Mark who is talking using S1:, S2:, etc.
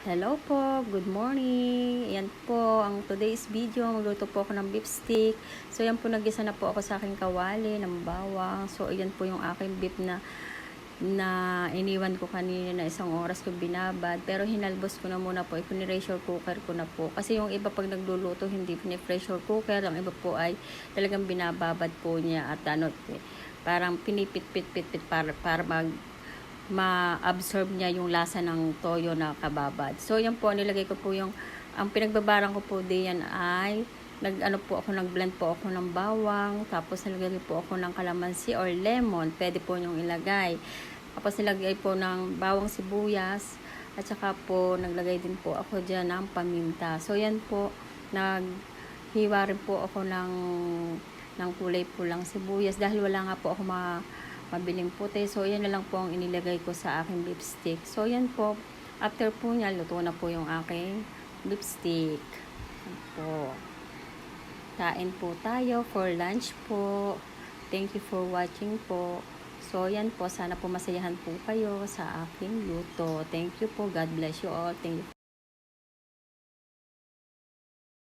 S1: Hello po, good morning. Yan po ang today's video. Magluto po ako ng beef stick. So yan po, nagisa na po ako sa aking kawali ng bawang. So yan po yung aking beef na iniwan ko kanina na 1 oras ko binabad. Pero hinalbos ko na muna po. Ipini-pressure cooker ko na po. Kasi yung iba pag nagluluto hindi pini-pressure cooker. Ang iba po ay talagang binababad po niya at parang pinipit-pit-pit para ma-absorb niya yung lasa ng toyo na kababad. So, yan po, nilagay ko po ang pinagbabarang ko po diyan ay, nag-blend po ako ng bawang, tapos nilagay po ako ng kalamansi or lemon, pwede po nyong ilagay. Tapos nilagay po ng bawang sibuyas, at saka po, naglagay din po ako dyan ng paminta. So, yan po, naghiwa rin po ako ng kulay pulang sibuyas dahil wala nga po ako mabiling puti. So, yan na lang po ang inilagay ko sa aking beef stick. So, yan po. After po niya, luto na po yung aking beef stick. Yan po. Kain po tayo for lunch po. Thank you for watching po. So, yan po. Sana po masayahan po kayo sa aking luto. Thank you po. God bless you all. Thank you.